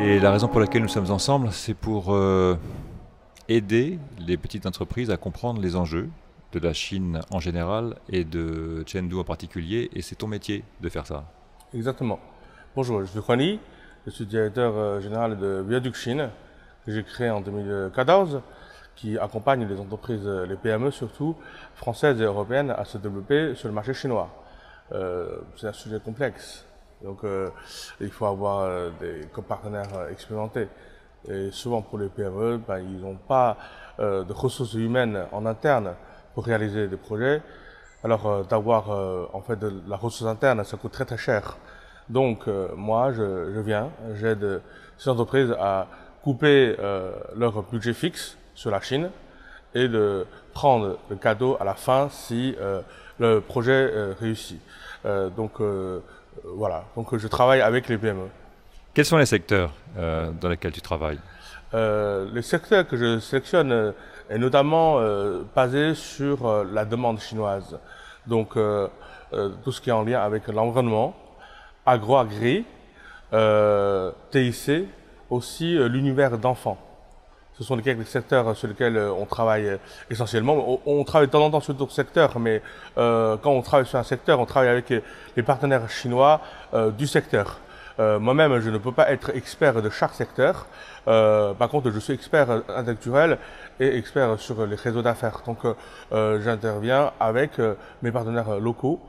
Et la raison pour laquelle nous sommes ensemble, c'est pour aider les petites entreprises à comprendre les enjeux de la Chine en général et de Chengdu en particulier. Et c'est ton métier de faire ça. Exactement. Bonjour, je suis Huan Yi, je suis directeur général de Viaduc Chine, que j'ai créé en 2014, qui accompagne les entreprises, les PME surtout, françaises et européennes, à se développer sur le marché chinois. C'est un sujet complexe, donc il faut avoir des partenaires expérimentés. Et souvent pour les PME, ils n'ont pas de ressources humaines en interne pour réaliser des projets. Alors d'avoir en fait de la ressource interne, ça coûte très très cher. Donc moi je viens, j'aide ces entreprises à couper leur budget fixe sur la Chine et de prendre le cadeau à la fin si le projet réussit. Voilà, donc je travaille avec les PME. Quels sont les secteurs dans lesquels tu travailles? Les secteurs que je sélectionne est notamment basé sur la demande chinoise. Donc tout ce qui est en lien avec l'environnement, agro-agri, TIC, aussi l'univers d'enfants. Ce sont les quelques secteurs sur lesquels on travaille essentiellement. On travaille de temps en temps sur d'autres secteurs, mais quand on travaille sur un secteur, on travaille avec les partenaires chinois du secteur. Moi-même, je ne peux pas être expert de chaque secteur. Par contre, je suis expert intellectuel et expert sur les réseaux d'affaires. Donc, j'interviens avec mes partenaires locaux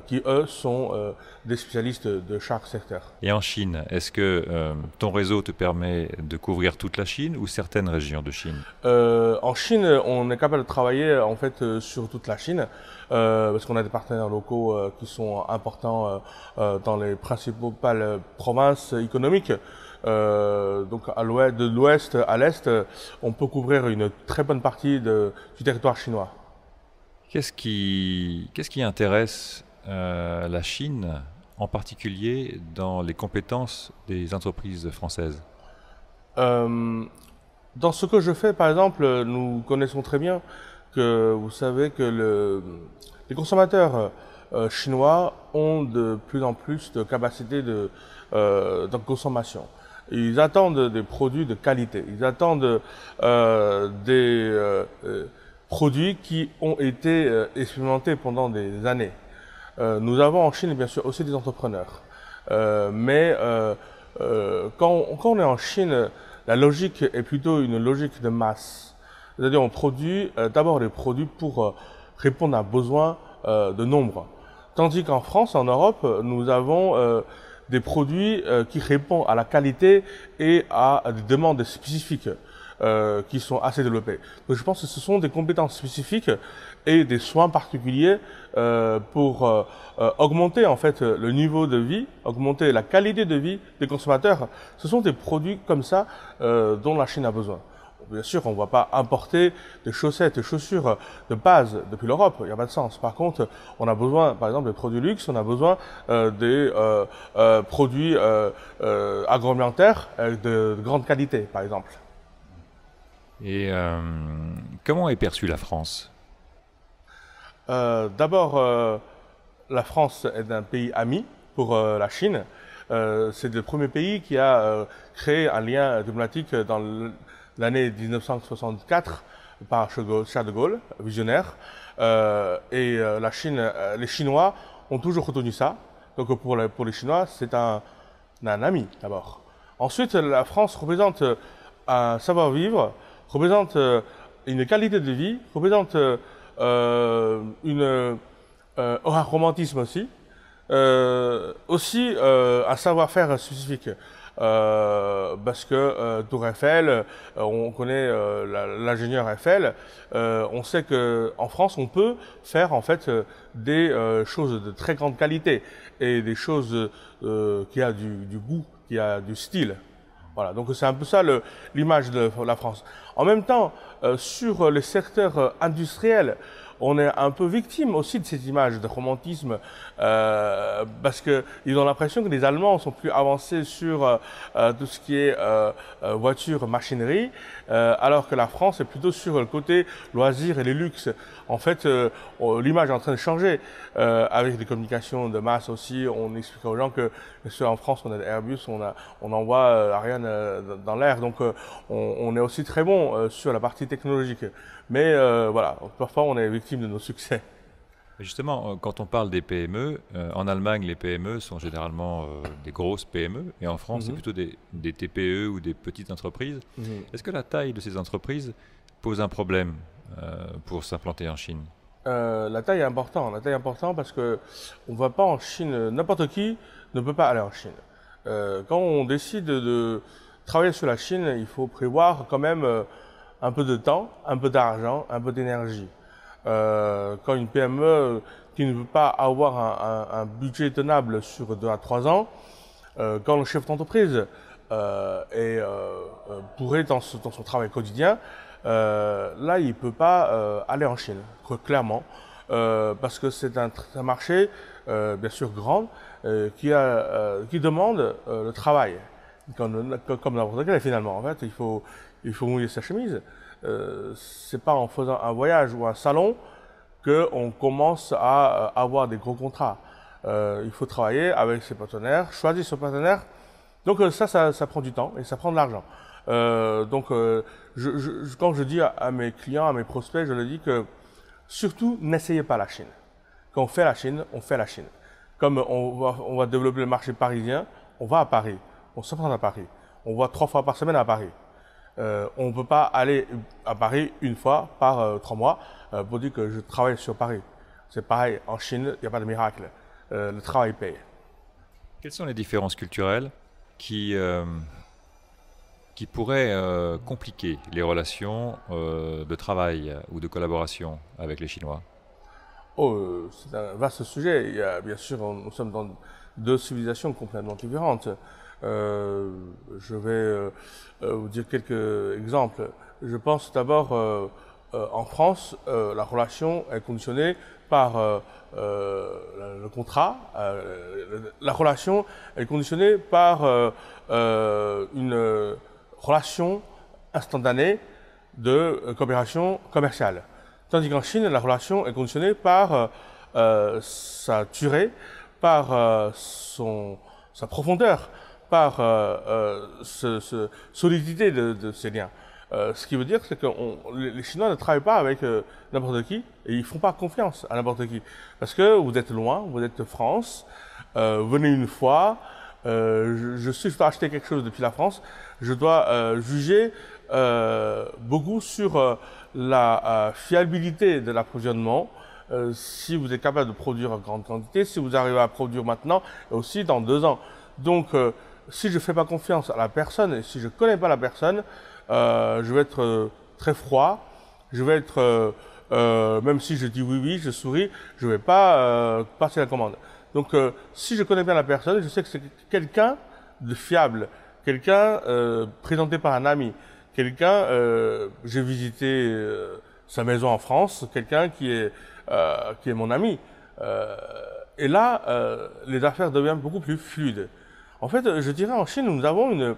qui, eux, sont des spécialistes de chaque secteur. Et en Chine, est-ce que ton réseau te permet de couvrir toute la Chine ou certaines régions de Chine? En Chine, on est capable de travailler en fait sur toute la Chine parce qu'on a des partenaires locaux qui sont importants dans les principales provinces économiques. Donc de l'ouest à l'est, on peut couvrir une très bonne partie du territoire chinois. Qu'est-ce qui intéresse la Chine, en particulier dans les compétences des entreprises françaises? Dans ce que je fais, par exemple, nous connaissons très bien que vous savez que les consommateurs chinois ont de plus en plus de capacité de consommation. Ils attendent des produits de qualité. Ils attendent des produits qui ont été expérimentés pendant des années. Nous avons en Chine, bien sûr, aussi des entrepreneurs. Quand on est en Chine, la logique est plutôt une logique de masse. C'est-à-dire on produit d'abord des produits pour répondre à un besoin de nombre. Tandis qu'en France, en Europe, nous avons des produits qui répondent à la qualité et à des demandes spécifiques qui sont assez développées. Donc je pense que ce sont des compétences spécifiques et des soins particuliers pour augmenter en fait le niveau de vie, augmenter la qualité de vie des consommateurs. Ce sont des produits comme ça dont la Chine a besoin. Bien sûr, on ne va pas importer des chaussettes et chaussures de base depuis l'Europe, il n'y a pas de sens. Par contre, on a besoin, par exemple, des produits luxe, on a besoin des produits agroalimentaires de grande qualité, par exemple. Et comment est perçue la France? D'abord, la France est un pays ami pour la Chine. C'est le premier pays qui a créé un lien diplomatique dans l'année 1964 par Charles de Gaulle, visionnaire. La Chine, les Chinois ont toujours retenu ça. Donc pour les Chinois, c'est un ami d'abord. Ensuite, la France représente un savoir-vivre, représente une qualité de vie, représente un romantisme aussi un savoir-faire spécifique. Parce que Tour Eiffel, on connaît l'ingénieur Eiffel, on sait qu'en France on peut faire en fait des choses de très grande qualité et des choses qui a du goût, qui a du style. Voilà, donc c'est un peu ça l'image de la France. En même temps, sur les secteurs industriels, on est un peu victime aussi de cette image de romantisme parce qu'ils ont l'impression que les Allemands sont plus avancés sur tout ce qui est voiture, machinerie, alors que la France est plutôt sur le côté loisirs et les luxes. En fait, l'image est en train de changer avec les communications de masse aussi. On explique aux gens que en France, on a Airbus, on envoie Ariane dans l'air, donc on est aussi très bon sur la partie technologique. Mais voilà, parfois on est victime de nos succès. Justement, quand on parle des PME, en Allemagne, les PME sont généralement des grosses PME, et en France, c'est plutôt des TPE ou des petites entreprises. Est-ce que la taille de ces entreprises pose un problème pour s'implanter en Chine? La taille est importante. La taille est importante parce que on va pas en Chine. N'importe qui ne peut pas aller en Chine. Quand on décide de travailler sur la Chine, il faut prévoir quand même un peu de temps, un peu d'argent, un peu d'énergie. Quand une PME qui ne veut pas avoir un budget tenable sur 2 à 3 ans, quand le chef d'entreprise pourrait dans son travail quotidien, là, il ne peut pas aller en Chine, clairement, parce que c'est un marché, bien sûr, grand, qui demande le travail, comme n'importe quel, finalement. En fait, il faut mouiller sa chemise. C'est pas en faisant un voyage ou un salon qu'on commence à avoir des gros contrats. Il faut travailler avec ses partenaires, choisir son partenaire. Donc ça prend du temps et ça prend de l'argent. Quand je dis à mes clients, à mes prospects, je leur dis que surtout n'essayez pas la Chine. Quand on fait la Chine, on fait la Chine. Comme on va développer le marché parisien, on va à Paris, on se prend à Paris. On va 3 fois par semaine à Paris. On ne peut pas aller à Paris une fois par 3 mois pour dire que je travaille sur Paris. C'est pareil, en Chine, il n'y a pas de miracle. Le travail paye. Quelles sont les différences culturelles qui pourraient compliquer les relations de travail ou de collaboration avec les Chinois? C'est un vaste sujet. Il y a, bien sûr, nous sommes dans 2 civilisations complètement différentes. Je vais vous dire quelques exemples. Je pense d'abord en France, la relation est conditionnée par le contrat. La relation est conditionnée par une relation instantanée de coopération commerciale. Tandis qu'en Chine, la relation est conditionnée par sa durée, par sa profondeur, par solidité de ces liens. Ce qui veut dire, c'est que les Chinois ne travaillent pas avec n'importe qui et ils font pas confiance à n'importe qui. Parce que vous êtes loin, vous êtes de France, venez une fois, je dois acheter quelque chose depuis la France, je dois juger beaucoup sur la fiabilité de l'approvisionnement, si vous êtes capable de produire en grande quantité, si vous arrivez à produire maintenant et aussi dans 2 ans. Donc, si je ne fais pas confiance à la personne et si je ne connais pas la personne, je vais être très froid, je vais être, même si je dis oui, oui, je souris, je ne vais pas passer la commande. Donc, si je connais bien la personne, je sais que c'est quelqu'un de fiable, quelqu'un présenté par un ami, quelqu'un, j'ai visité sa maison en France, quelqu'un qui est mon ami. Et là, les affaires deviennent beaucoup plus fluides. En fait, je dirais en Chine, nous avons une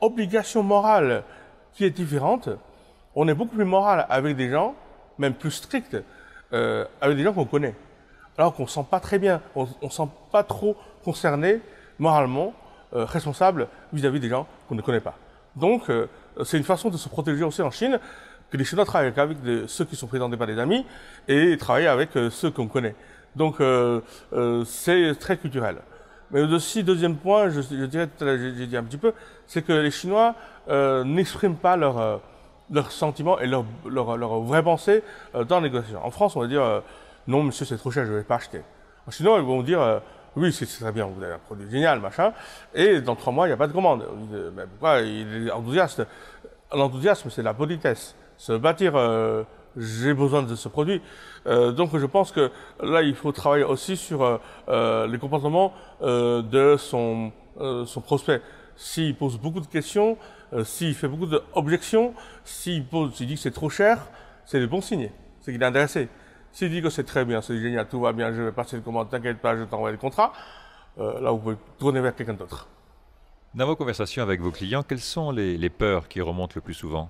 obligation morale qui est différente. On est beaucoup plus moral avec des gens, même plus strict, avec des gens qu'on connaît. Alors qu'on ne se sent pas très bien, on ne se sent pas trop concerné moralement, responsable vis-à-vis des gens qu'on ne connaît pas. Donc, c'est une façon de se protéger aussi en Chine, que les Chinois travaillent avec ceux qui sont présentés par des amis et travaillent avec ceux qu'on connaît. Donc, c'est très culturel. Mais aussi, deuxième point, je dirais tout à l'heure, j'ai dit un petit peu, c'est que les Chinois n'expriment pas leurs sentiments et leur vraie pensée dans la négociation. En France, on va dire non, monsieur, c'est trop cher, je ne vais pas acheter. En Chinois, ils vont dire oui, c'est très bien, vous avez un produit génial, machin, et dans 3 mois, il n'y a pas de commande. Mais pourquoi il est enthousiaste? L'enthousiasme, c'est la politesse. Se bâtir, j'ai besoin de ce produit. Donc je pense que là, il faut travailler aussi sur les comportements de son prospect. S'il pose beaucoup de questions, s'il fait beaucoup d'objections, s'il dit que c'est trop cher, c'est le bon signe, c'est qu'il est intéressé. S'il dit que c'est très bien, c'est génial, tout va bien, je vais passer le commande, t'inquiète pas, je t'envoie le contrat, là vous pouvez tourner vers quelqu'un d'autre. Dans vos conversations avec vos clients, quelles sont les peurs qui remontent le plus souvent?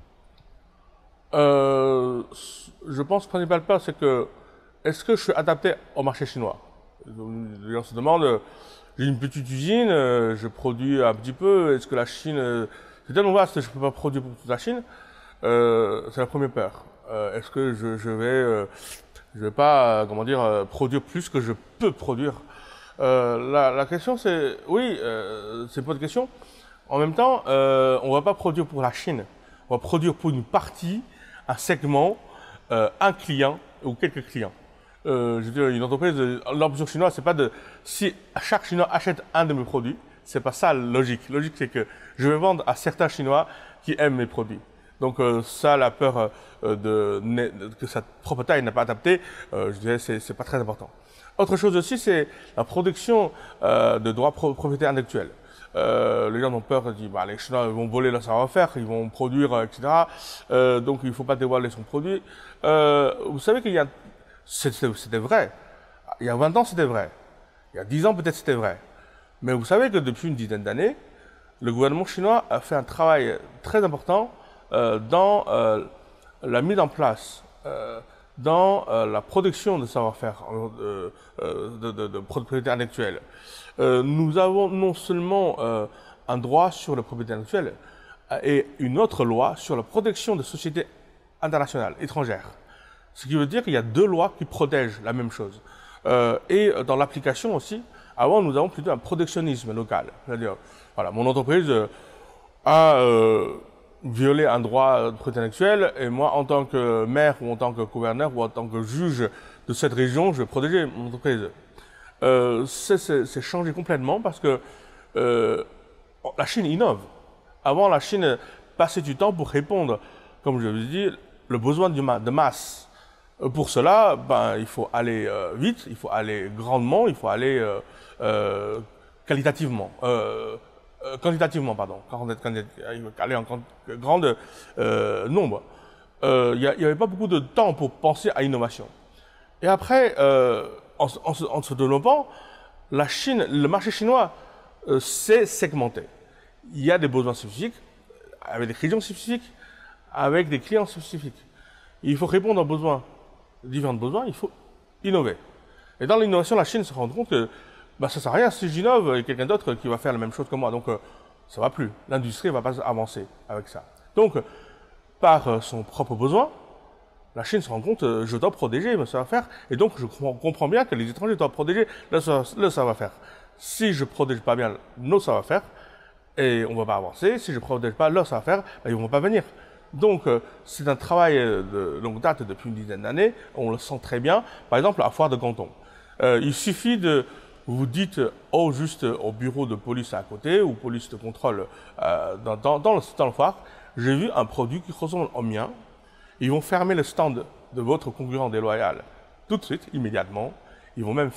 Je pense que la principale peur, c'est que est-ce que je suis adapté au marché chinois? Les gens se demandent, j'ai une petite usine, je produis un petit peu, est-ce que la Chine, c'est tellement vaste, je ne peux pas produire pour toute la Chine? C'est la première peur. Est-ce que je vais pas, comment dire, produire plus que je peux produire? La question c'est, oui, c'est pas de question. En même temps, on va pas produire pour la Chine. On va produire pour une partie, un segment, un client ou quelques clients. Je veux dire, une entreprise, l'ambition chinoise, c'est pas de, si chaque Chinois achète un de mes produits, c'est pas ça la logique. La logique, c'est que je vais vendre à certains Chinois qui aiment mes produits. Donc ça, la peur que sa propre taille n'est pas adaptée, je dirais, c'est pas très important. Autre chose aussi, c'est la production de droits propriété intellectuelle. Les gens ont peur, ils disent, bah, les Chinois vont voler leur savoir-faire, ils vont produire, etc. Donc il ne faut pas dévoiler son produit. Vous savez qu'il y a, c'était vrai. Il y a 20 ans, c'était vrai. Il y a 10 ans, peut-être c'était vrai. Mais vous savez que depuis une dizaine d'années, le gouvernement chinois a fait un travail très important dans la mise en place, dans la production de savoir-faire, de propriété intellectuelle. Nous avons non seulement un droit sur la propriété intellectuelle et une autre loi sur la protection des sociétés internationales, étrangères. Ce qui veut dire qu'il y a deux lois qui protègent la même chose. Et dans l'application aussi, avant nous avons plutôt un protectionnisme local. C'est-à-dire, voilà, mon entreprise a violé un droit de propriété intellectuelle et moi, en tant que maire ou en tant que gouverneur ou en tant que juge de cette région, je vais protéger mon entreprise. C'est changé complètement parce que la Chine innove. Avant, la Chine passait du temps pour répondre, comme je vous ai dit, le besoin de masse. Pour cela, ben, il faut aller vite, il faut aller grandement, il faut aller quantitativement, pardon, aller en grand nombre. Il n'y avait pas beaucoup de temps pour penser à l'innovation. Et après, en se développant, la Chine, le marché chinois s'est segmenté. Il y a des besoins spécifiques, avec des régions spécifiques, avec des clients spécifiques. Il faut répondre aux besoins, différents besoins, il faut innover. Et dans l'innovation, la Chine se rend compte que bah, ça ne sert à rien si j'innove, il y a quelqu'un d'autre qui va faire la même chose que moi. Donc, ça ne va plus. L'industrie ne va pas avancer avec ça. Donc, par son propre besoin, la Chine se rend compte, je dois protéger mon savoir-faire, et donc je comprends bien que les étrangers doivent protéger le savoir-faire. Si je ne protège pas bien nos savoir-faire, et on ne va pas avancer, si je ne protège pas leur savoir-faire, ben, ils ne vont pas venir. Donc c'est un travail de longue date depuis une dizaine d'années, on le sent très bien, par exemple à Foire de Canton. Il suffit de, vous dites juste au bureau de police à côté, ou police de contrôle dans le foire, j'ai vu un produit qui ressemble au mien. Ils vont fermer le stand de votre concurrent déloyal tout de suite, immédiatement. Ils vont même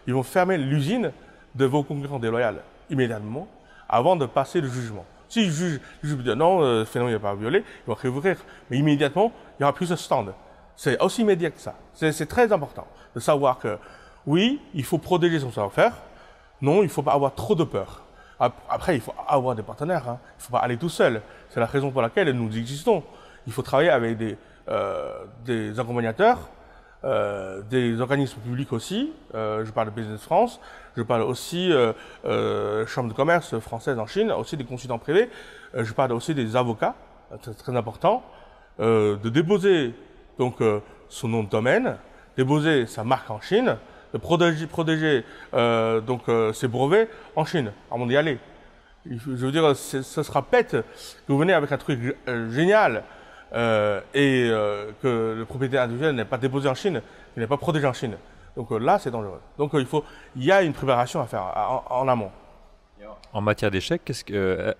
ils vont fermer l'usine de vos concurrents déloyaux immédiatement avant de passer le jugement. Si le juge dit non, finalement il n'est pas violé, ils vont réouvrir. Mais immédiatement, il n'y aura plus de stand. C'est aussi immédiat que ça. C'est très important de savoir que oui, il faut protéger son savoir-faire. Non, il ne faut pas avoir trop de peur. Après, il faut avoir des partenaires. Hein. Il ne faut pas aller tout seul. C'est la raison pour laquelle nous existons. Il faut travailler avec des accompagnateurs, des organismes publics aussi. Je parle de Business France, je parle aussi Chambre de commerce française en Chine, aussi des consultants privés. Je parle aussi des avocats, c'est très important, de déposer donc son nom de domaine, déposer sa marque en Chine, de protéger donc ses brevets en Chine, avant d'y aller. Je veux dire, ce sera bête que vous venez avec un truc génial. Que le propriétaire individuel n'est pas déposé en Chine, qu'il n'est pas protégé en Chine. Donc là, c'est dangereux. Donc il y a une préparation à faire en amont. En matière d'échecs,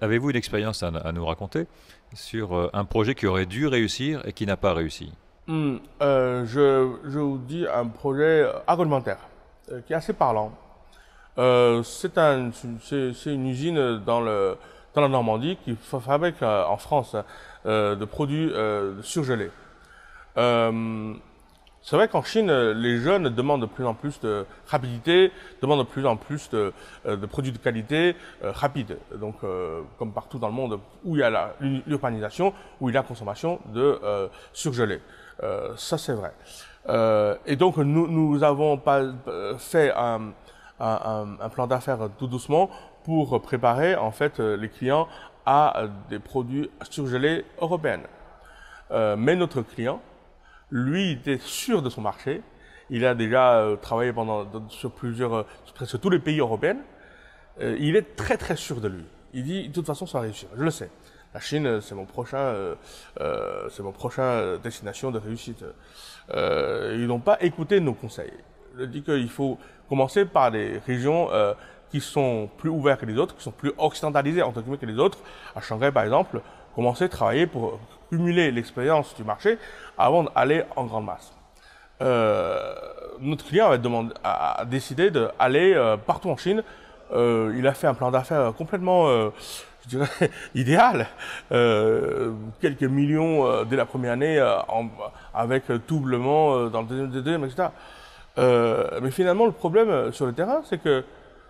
avez-vous une expérience à nous raconter sur un projet qui aurait dû réussir et qui n'a pas réussi? Je vous dis un projet agroalimentaire qui est assez parlant. C'est une usine dans la Normandie qui fabrique en France de produits surgelés. C'est vrai qu'en Chine, les jeunes demandent de plus en plus de rapidité, demandent de plus en plus de produits de qualité rapides. Donc, comme partout dans le monde où il y a l'urbanisation, où il y a la consommation de surgelés. Ça, c'est vrai. Et donc, nous avons pas fait un plan d'affaires tout doucement pour préparer en fait les clients à des produits surgelés européens. Mais notre client, lui, était sûr de son marché. Il a déjà travaillé sur presque tous les pays européens. Il est très très sûr de lui. Il dit, de toute façon, ça va réussir. Je le sais. La Chine, c'est mon prochain destination de réussite. Ils n'ont pas écouté nos conseils. Je dis qu'il faut commencer par des régions qui sont plus ouvertes que les autres, qui sont plus occidentalisées entre guillemets que les autres. À Shanghai, par exemple, commencer à travailler pour cumuler l'expérience du marché avant d'aller en grande masse. Notre client a décidé d'aller partout en Chine. Il a fait un plan d'affaires complètement, je dirais, idéal. Quelques millions dès la première année, avec doublement dans le deuxième, etc. Mais finalement, le problème sur le terrain, c'est que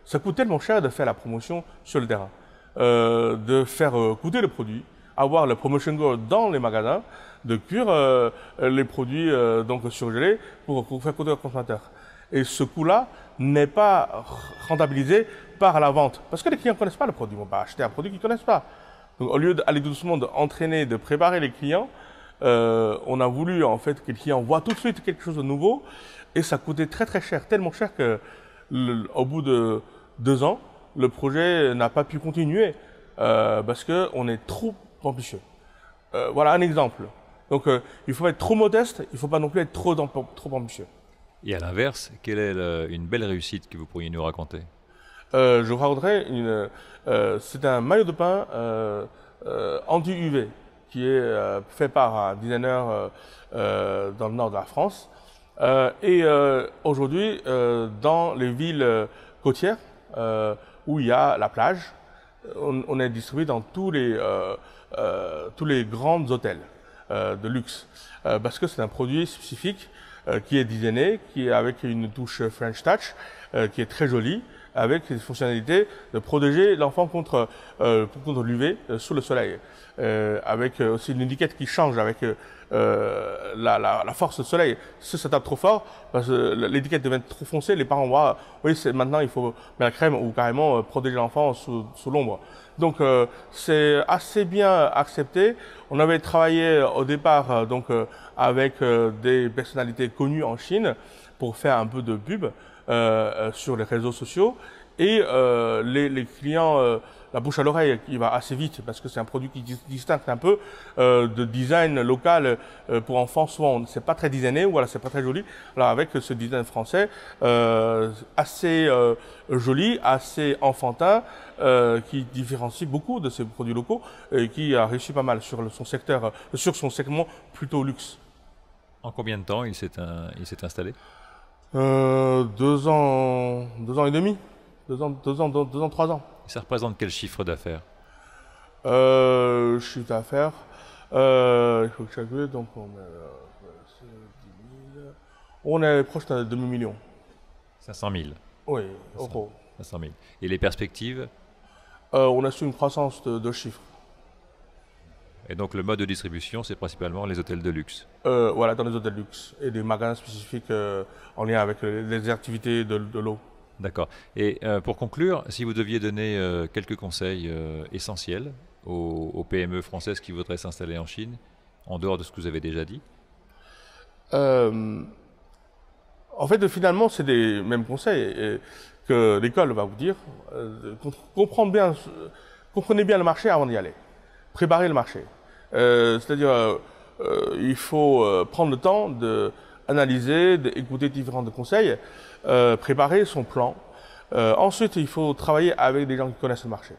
ça coûte tellement cher de faire la promotion sur le terrain, de faire coûter le produit, avoir le promotion code dans les magasins, de cuire les produits donc surgelés pour faire coûter au consommateur. Et ce coût-là n'est pas rentabilisé par la vente, parce que les clients ne connaissent pas le produit. Ils ne vont pas acheter un produit qu'ils ne connaissent pas. Donc, au lieu d'aller doucement, d'entraîner, de préparer les clients, on a voulu en fait que les clients voient tout de suite quelque chose de nouveau, et ça coûtait très très cher, tellement cher que au bout de 2 ans, le projet n'a pas pu continuer parce qu'on est trop ambitieux. Voilà un exemple. Donc il faut être trop modeste, il ne faut pas non plus être trop ambitieux. Et à l'inverse, quelle est une belle réussite que vous pourriez nous raconter? Je raconterai c'est un maillot de bain anti-UV qui est fait par un designer dans le nord de la France. Et aujourd'hui, dans les villes côtières où il y a la plage, on est distribué dans tous les grands hôtels de luxe, parce que c'est un produit spécifique qui est designé, qui est avec une touche French Touch, qui est très jolie, avec les fonctionnalités de protéger l'enfant contre l'UV sous le soleil, avec aussi une étiquette qui change avec la force du soleil. Si ça tape trop fort, parce que l'étiquette devient trop foncée, les parents voient, oui, maintenant il faut mettre la crème ou carrément protéger l'enfant sous l'ombre. Donc c'est assez bien accepté. On avait travaillé au départ avec des personnalités connues en Chine pour faire un peu de pub sur les réseaux sociaux, et les clients, la bouche à l'oreille qui va assez vite parce que c'est un produit qui distingue un peu de design local pour enfants. Souvent c'est pas très designé, ou voilà, c'est pas très joli. Alors avec ce design français assez joli, assez enfantin, qui différencie beaucoup de ces produits locaux et qui a réussi pas mal sur son secteur, sur son segment plutôt luxe. En combien de temps il s'est installé? 2 ans, 2 ans et demi, 3 ans. Et ça représente quel chiffre d'affaires? Chiffre d'affaires, il faut que je calcule, donc on est proche d'un demi-million. 500 000. Oui, euros. 500 000. Et les perspectives? On a su une croissance de chiffres. Et donc le mode de distribution, c'est principalement les hôtels de luxe? Voilà, dans les hôtels de luxe et des magasins spécifiques en lien avec les activités de l'eau. D'accord. Et pour conclure, si vous deviez donner quelques conseils essentiels aux PME françaises qui voudraient s'installer en Chine, en dehors de ce que vous avez déjà dit? En fait, finalement, c'est des mêmes conseils que l'école va vous dire. Comprenez bien le marché avant d'y aller. Préparez le marché. C'est-à-dire, il faut prendre le temps d'analyser, d'écouter différents conseils, préparer son plan. Ensuite, il faut travailler avec des gens qui connaissent le marché.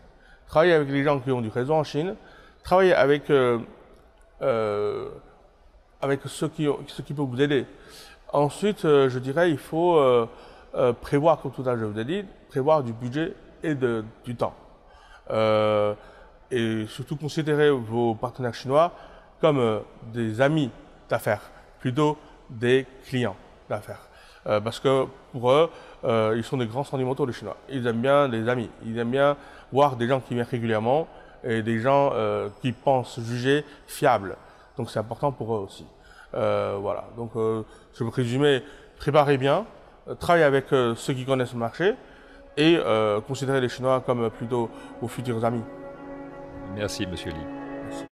Travailler avec les gens qui ont du réseau en Chine. Travailler avec ceux qui peuvent vous aider. Ensuite, je dirais, il faut prévoir, comme tout à l'heure je vous ai dit, prévoir du budget et du temps. Et surtout considérer vos partenaires chinois comme des amis d'affaires, plutôt des clients d'affaires. Parce que pour eux, ils sont des grands sentimentaux, les Chinois. Ils aiment bien les amis, ils aiment bien voir des gens qui viennent régulièrement et des gens qui pensent juger fiables. Donc c'est important pour eux aussi. Voilà, donc je veux résumer, préparez bien, travaillez avec ceux qui connaissent le marché et considérez les Chinois comme plutôt vos futurs amis. Merci, Monsieur Li.